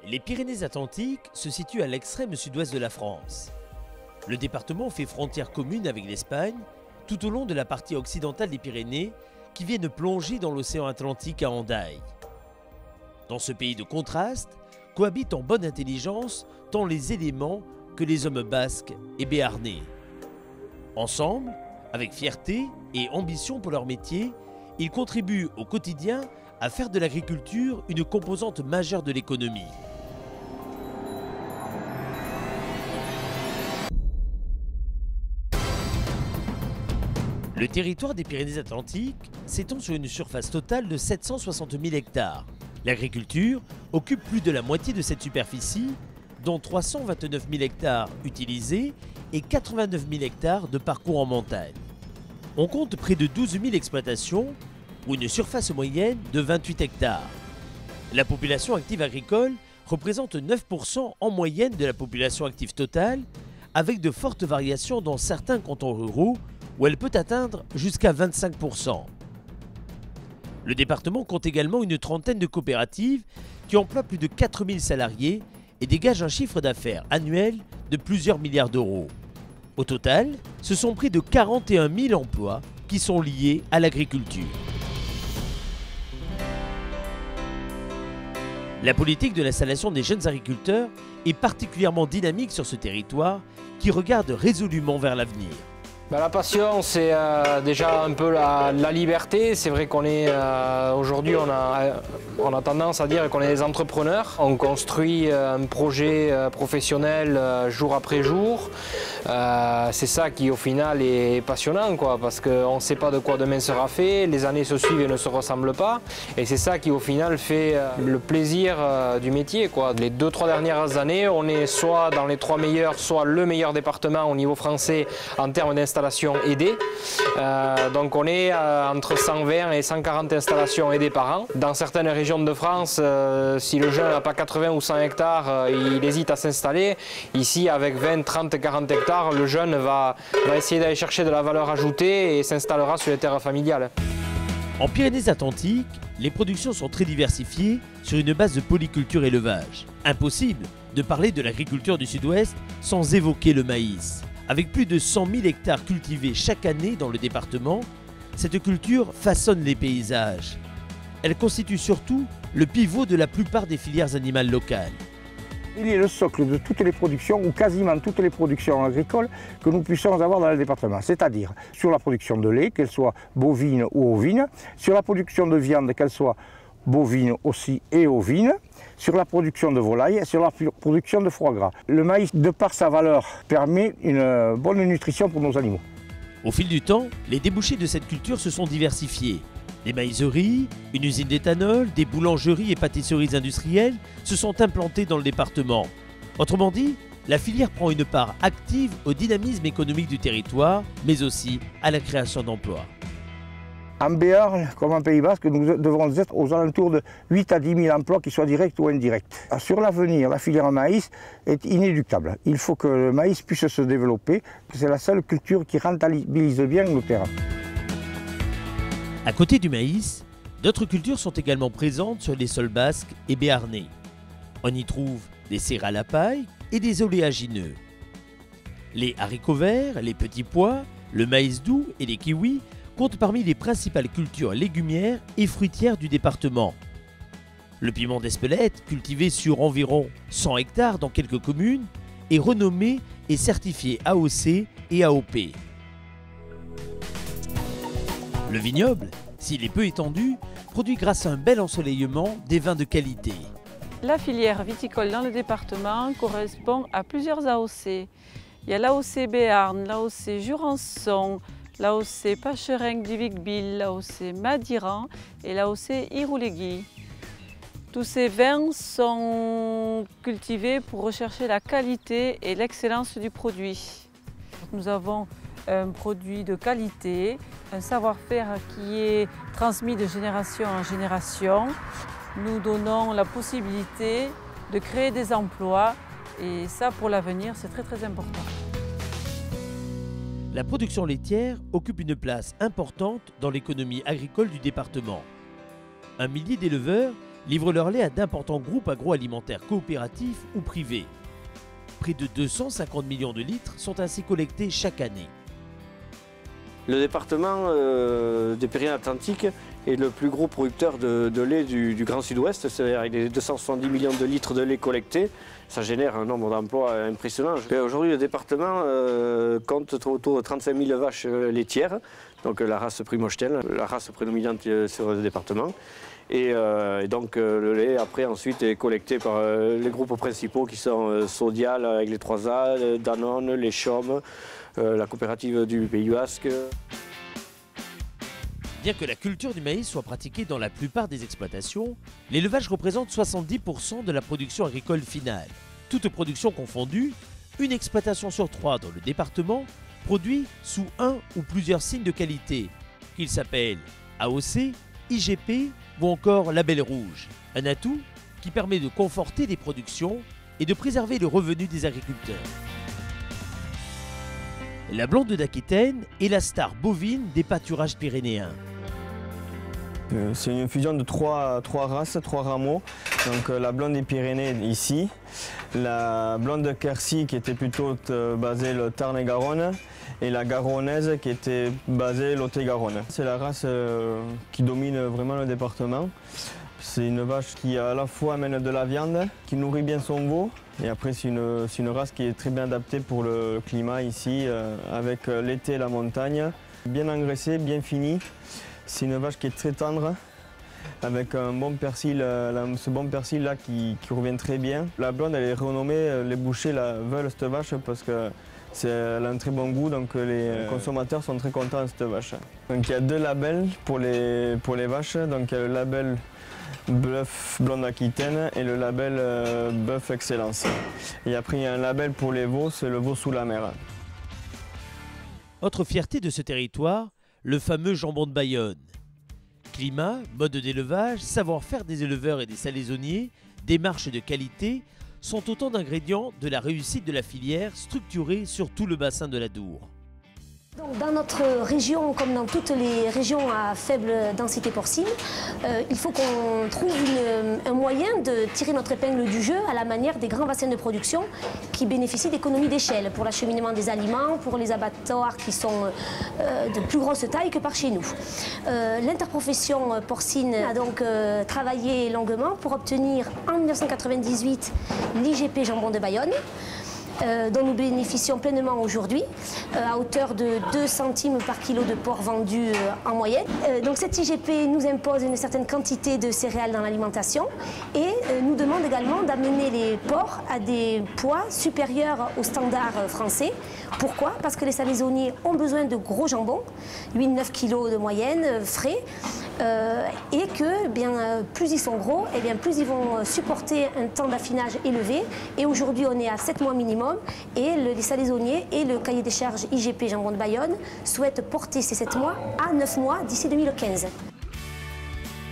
Les Pyrénées-Atlantiques se situent à l'extrême sud-ouest de la France. Le département fait frontière commune avec l'Espagne, tout au long de la partie occidentale des Pyrénées, qui viennent plonger dans l'océan Atlantique à Hendaye. Dans ce pays de contraste, cohabitent en bonne intelligence tant les éléments que les hommes basques et béarnais. Ensemble, avec fierté et ambition pour leur métier, ils contribuent au quotidien à faire de l'agriculture une composante majeure de l'économie. Le territoire des Pyrénées-Atlantiques s'étend sur une surface totale de 760 000 hectares. L'agriculture occupe plus de la moitié de cette superficie, dont 329 000 hectares utilisés et 89 000 hectares de parcours en montagne. On compte près de 12 000 exploitations, ou une surface moyenne de 28 hectares. La population active agricole représente 9% en moyenne de la population active totale, avec de fortes variations dans certains cantons ruraux, où elle peut atteindre jusqu'à 25%. Le département compte également une trentaine de coopératives qui emploient plus de 4 000 salariés et dégagent un chiffre d'affaires annuel de plusieurs milliards d'euros. Au total, ce sont près de 41 000 emplois qui sont liés à l'agriculture. La politique de l'installation des jeunes agriculteurs est particulièrement dynamique sur ce territoire qui regarde résolument vers l'avenir. La passion, c'est déjà un peu la liberté. C'est vrai qu'on est aujourd'hui, on a tendance à dire qu'on est des entrepreneurs. On construit un projet professionnel jour après jour. C'est ça qui au final est passionnant, quoi, parce qu'on ne sait pas de quoi demain sera fait, les années se suivent et ne se ressemblent pas. Et c'est ça qui au final fait le plaisir du métier, quoi. Les 2-3 dernières années, on est soit dans les 3 meilleurs, soit le meilleur département au niveau français en termes d'installation aidées. Donc on est entre 120 et 140 installations aidées par an. Dans certaines régions de France, si le jeune n'a pas 80 ou 100 hectares, il hésite à s'installer. Ici, avec 20, 30, 40 hectares, le jeune va essayer d'aller chercher de la valeur ajoutée et s'installera sur les terres familiales. En Pyrénées-Atlantiques, les productions sont très diversifiées sur une base de polyculture élevage. Impossible de parler de l'agriculture du Sud-Ouest sans évoquer le maïs. Avec plus de 100 000 hectares cultivés chaque année dans le département, cette culture façonne les paysages. Elle constitue surtout le pivot de la plupart des filières animales locales. Il est le socle de toutes les productions, ou quasiment toutes les productions agricoles que nous puissions avoir dans le département. C'est-à-dire sur la production de lait, qu'elle soit bovine ou ovine, sur la production de viande, qu'elle soit bovine aussi et ovine, sur la production de volaille et sur la production de foie gras. Le maïs, de par sa valeur, permet une bonne nutrition pour nos animaux. Au fil du temps, les débouchés de cette culture se sont diversifiés. Des maïseries, une usine d'éthanol, des boulangeries et pâtisseries industrielles se sont implantées dans le département. Autrement dit, la filière prend une part active au dynamisme économique du territoire, mais aussi à la création d'emplois. En Béarn, comme en Pays Basque, nous devrons être aux alentours de 8 à 10 000 emplois, qu'ils soient directs ou indirects. Sur l'avenir, la filière maïs est inéluctable. Il faut que le maïs puisse se développer. C'est la seule culture qui rentabilise bien nos terres. À côté du maïs, d'autres cultures sont également présentes sur les sols basques et béarnais. On y trouve des céréales à paille et des oléagineux. Les haricots verts, les petits pois, le maïs doux et les kiwis comptent parmi les principales cultures légumières et fruitières du département. Le piment d'Espelette, cultivé sur environ 100 hectares dans quelques communes, est renommé et certifié AOC et AOP. Le vignoble, s'il est peu étendu, produit grâce à un bel ensoleillement des vins de qualité. La filière viticole dans le département correspond à plusieurs AOC. Il y a l'AOC Béarn, l'AOC Jurançon, l'AOC Pacherengue du Vic-Bilh, l'AOC Madiran et l'AOC Irouléguy. Tous ces vins sont cultivés pour rechercher la qualité et l'excellence du produit. Nous avons un produit de qualité, un savoir-faire qui est transmis de génération en génération. Nous donnons la possibilité de créer des emplois et ça, pour l'avenir, c'est très important. La production laitière occupe une place importante dans l'économie agricole du département. Un millier d'éleveurs livrent leur lait à d'importants groupes agroalimentaires coopératifs ou privés. Près de 250 millions de litres sont ainsi collectés chaque année. Le département des Pyrénées-Atlantiques est le plus gros producteur de lait du Grand Sud-Ouest, c'est-à-dire avec les 270 millions de litres de lait collectés. Ça génère un nombre d'emplois impressionnant. Aujourd'hui, le département compte autour de 35 000 vaches laitières, donc la race Primogène, la race prédominante sur le département. Et donc le lait après ensuite est collecté par les groupes principaux qui sont Sodial avec les 3A, Danone, les Chaumes, la coopérative du Pays Basque. Bien que la culture du maïs soit pratiquée dans la plupart des exploitations, l'élevage représente 70% de la production agricole finale. Toute production confondue, une exploitation sur 3 dans le département produit sous un ou plusieurs signes de qualité, qu'ils s'appellent AOC, IGP ou encore label rouge. Un atout qui permet de conforter les productions et de préserver le revenu des agriculteurs. La blonde d'Aquitaine est la star bovine des pâturages pyrénéens. C'est une fusion de trois races, 3 rameaux. Donc la blonde des Pyrénées ici, la blonde de Quercy qui était plutôt basée le Tarn-et-Garonne et la garonnaise qui était basée Lot-et-Garonne. C'est la race qui domine vraiment le département. C'est une vache qui à la fois amène de la viande, qui nourrit bien son veau. Et après c'est une race qui est très bien adaptée pour le climat ici, avec l'été et la montagne. Bien engraissée, bien finie. C'est une vache qui est très tendre, avec un bon persil, ce bon persil là qui revient très bien. La blonde elle est renommée, les bouchers veulent cette vache parce qu'elle a un très bon goût, donc les consommateurs sont très contents de cette vache. Donc il y a 2 labels pour les vaches, donc il y a le label Bœuf Blonde Aquitaine et le label Bœuf Excellence. Et après il y a un label pour les veaux, c'est le veau sous la mer. Autre fierté de ce territoire, le fameux jambon de Bayonne. Climat, mode d'élevage, savoir-faire des éleveurs et des salaisonniers, démarches de qualité sont autant d'ingrédients de la réussite de la filière structurée sur tout le bassin de l'Adour. Donc, dans notre région, comme dans toutes les régions à faible densité porcine, il faut qu'on trouve un moyen de tirer notre épingle du jeu à la manière des grands bassins de production qui bénéficient d'économies d'échelle pour l'acheminement des aliments, pour les abattoirs qui sont de plus grosse taille que par chez nous. L'interprofession porcine a donc travaillé longuement pour obtenir en 1998 l'IGP Jambon de Bayonne, dont nous bénéficions pleinement aujourd'hui, à hauteur de 2 centimes par kilo de porc vendu en moyenne. Donc cette IGP nous impose une certaine quantité de céréales dans l'alimentation et nous demande également d'amener les porcs à des poids supérieurs aux standards français. Pourquoi? Parce que les salaisonniers ont besoin de gros jambons, 8-9 kg de moyenne, frais, et que plus ils sont gros, et bien, plus ils vont supporter un temps d'affinage élevé. Et aujourd'hui, on est à 7 mois minimum, et les salaisonniers et le cahier des charges IGP Jambon de Bayonne souhaitent porter ces 7 mois à 9 mois d'ici 2015.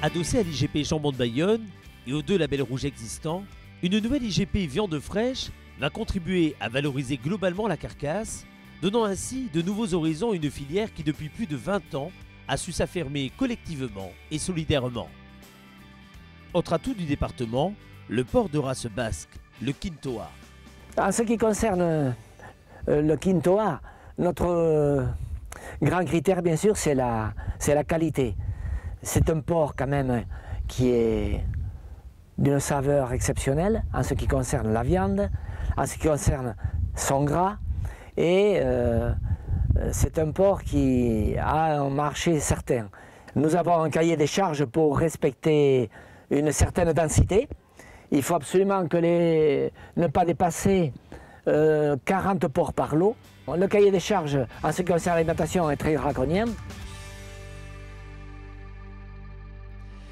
Adossée à l'IGP Jambon de Bayonne et aux 2 labels rouges existants, une nouvelle IGP viande fraîche va contribuer à valoriser globalement la carcasse, donnant ainsi de nouveaux horizons à une filière qui depuis plus de 20 ans a su s'affirmer collectivement et solidairement. Autre atout du département, le porc de race basque, le Quintoa. En ce qui concerne le Quintoa, notre grand critère bien sûr c'est la qualité. C'est un porc quand même qui est d'une saveur exceptionnelle en ce qui concerne la viande, en ce qui concerne son gras, et c'est un porc qui a un marché certain. Nous avons un cahier des charges pour respecter une certaine densité. Il faut absolument ne pas dépasser 40 porcs par lot. Le cahier des charges en ce qui concerne l'alimentation est très draconien.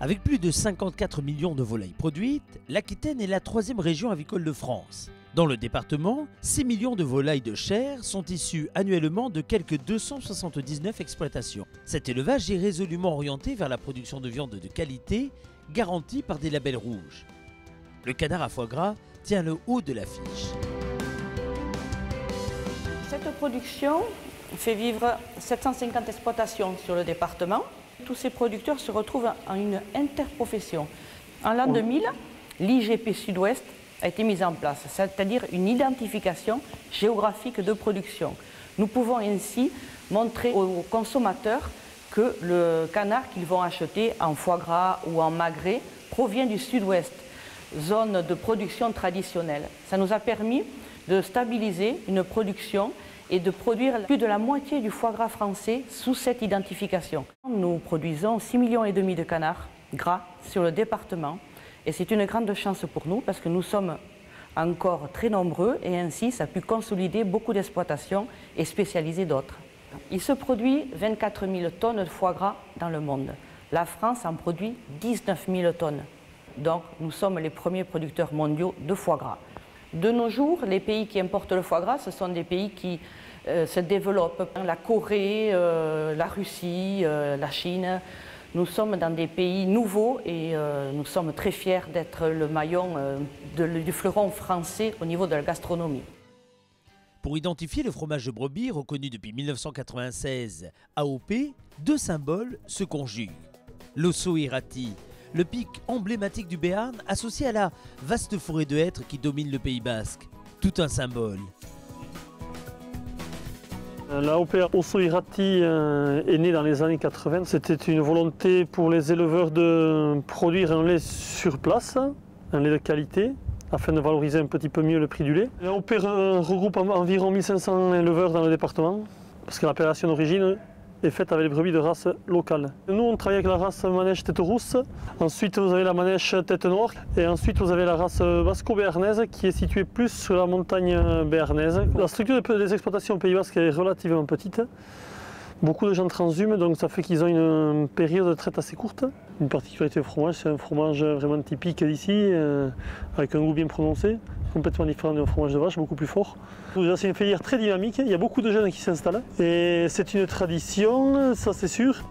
Avec plus de 54 millions de volailles produites, l'Aquitaine est la 3e région avicole de France. Dans le département, 6 millions de volailles de chair sont issues annuellement de quelques 279 exploitations. Cet élevage est résolument orienté vers la production de viande de qualité, garantie par des labels rouges. Le canard à foie gras tient le haut de l'affiche. Cette production fait vivre 750 exploitations sur le département. Tous ces producteurs se retrouvent en une interprofession. En l'an 2000, l'IGP Sud-Ouest a été mise en place, c'est-à-dire une identification géographique de production. Nous pouvons ainsi montrer aux consommateurs que le canard qu'ils vont acheter en foie gras ou en magret provient du Sud-Ouest, zone de production traditionnelle. Ça nous a permis de stabiliser une production et de produire plus de la moitié du foie gras français sous cette identification. Nous produisons 6,5 millions de canards gras sur le département et c'est une grande chance pour nous parce que nous sommes encore très nombreux et ainsi ça a pu consolider beaucoup d'exploitations et spécialiser d'autres. Il se produit 24 000 tonnes de foie gras dans le monde. La France en produit 19 000 tonnes. Donc nous sommes les premiers producteurs mondiaux de foie gras. De nos jours, les pays qui importent le foie gras, ce sont des pays qui se développent. La Corée, la Russie, la Chine. Nous sommes dans des pays nouveaux et nous sommes très fiers d'être le maillon du fleuron français au niveau de la gastronomie. Pour identifier le fromage de brebis reconnu depuis 1996 AOP, deux symboles se conjuguent. L'osso irati, le pic emblématique du Béarn associé à la vaste forêt de hêtres qui domine le Pays basque. Tout un symbole. L'AOP Osso Irati est née dans les années 80. C'était une volonté pour les éleveurs de produire un lait sur place, un lait de qualité, afin de valoriser un petit peu mieux le prix du lait. L'AOP regroupe environ 1500 éleveurs dans le département, parce que l'appellation d'origine est faite avec les brebis de race locale. Nous, on travaille avec la race manèche tête rousse, ensuite vous avez la manèche tête noire, et ensuite vous avez la race basco-béarnaise qui est située plus sur la montagne béarnaise. La structure des exploitations au Pays basque est relativement petite. Beaucoup de gens transhument, donc ça fait qu'ils ont une période de traite assez courte. Une particularité du fromage, c'est un fromage vraiment typique d'ici, avec un goût bien prononcé, complètement différent d'un fromage de vache, beaucoup plus fort. C'est une filière très dynamique, il y a beaucoup de jeunes qui s'installent et c'est une tradition, ça c'est sûr.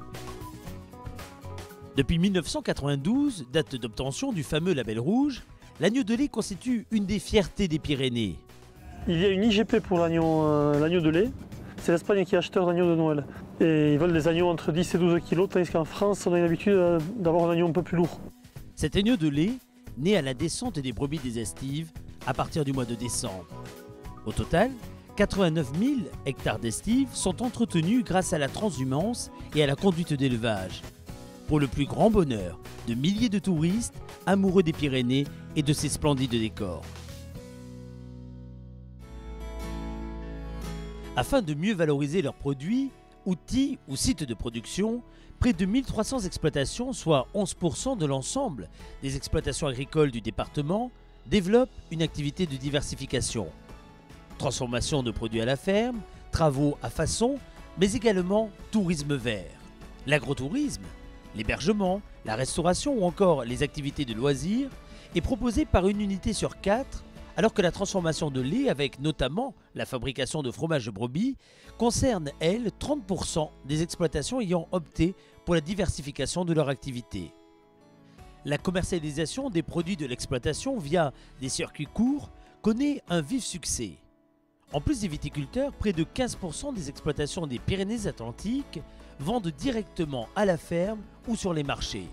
Depuis 1992, date d'obtention du fameux label rouge, l'agneau de lait constitue une des fiertés des Pyrénées. Il y a une IGP pour l'agneau de lait. C'est l'Espagne qui est acheteur d'agneaux de Noël. Et ils veulent des agneaux entre 10 et 12 kg, tandis qu'en France, on a l'habitude d'avoir un agneau un peu plus lourd. Cet agneau de lait naît à la descente des brebis des estives à partir du mois de décembre. Au total, 89 000 hectares d'estives sont entretenus grâce à la transhumance et à la conduite d'élevage. Pour le plus grand bonheur de milliers de touristes amoureux des Pyrénées et de ses splendides décors. Afin de mieux valoriser leurs produits, outils ou sites de production, près de 1300 exploitations, soit 11% de l'ensemble des exploitations agricoles du département, développent une activité de diversification. Transformation de produits à la ferme, travaux à façon, mais également tourisme vert. L'agrotourisme, l'hébergement, la restauration ou encore les activités de loisirs est proposé par une unité sur 4, alors que la transformation de lait, avec notamment la fabrication de fromage de brebis, concerne, elle, 30% des exploitations ayant opté pour la diversification de leur activité. La commercialisation des produits de l'exploitation via des circuits courts connaît un vif succès. En plus des viticulteurs, près de 15% des exploitations des Pyrénées-Atlantiques vendent directement à la ferme ou sur les marchés.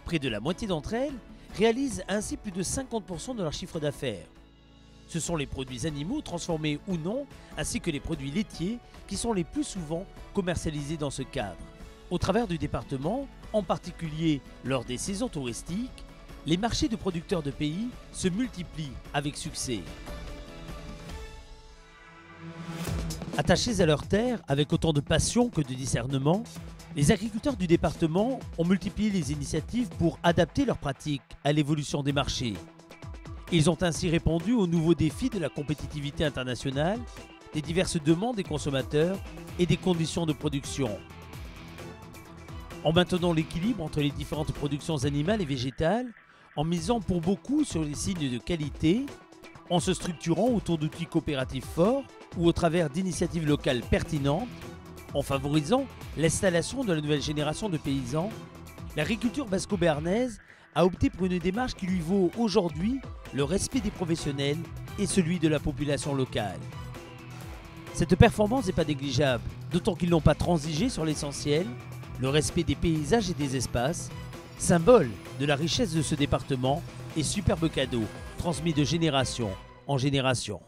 Près de la moitié d'entre elles réalisent ainsi plus de 50% de leur chiffre d'affaires. Ce sont les produits animaux transformés ou non, ainsi que les produits laitiers qui sont les plus souvent commercialisés dans ce cadre. Au travers du département, en particulier lors des saisons touristiques, les marchés de producteurs de pays se multiplient avec succès. Attachés à leur terre avec autant de passion que de discernement, les agriculteurs du département ont multiplié les initiatives pour adapter leurs pratiques à l'évolution des marchés. Ils ont ainsi répondu aux nouveaux défis de la compétitivité internationale, des diverses demandes des consommateurs et des conditions de production. En maintenant l'équilibre entre les différentes productions animales et végétales, en misant pour beaucoup sur les signes de qualité, en se structurant autour d'outils coopératifs forts ou au travers d'initiatives locales pertinentes, en favorisant l'installation de la nouvelle génération de paysans, l'agriculture basco-béarnaise a opté pour une démarche qui lui vaut aujourd'hui le respect des professionnels et celui de la population locale. Cette performance n'est pas négligeable, d'autant qu'ils n'ont pas transigé sur l'essentiel, le respect des paysages et des espaces, Symbole de la richesse de ce département et superbe cadeau transmis de génération en génération.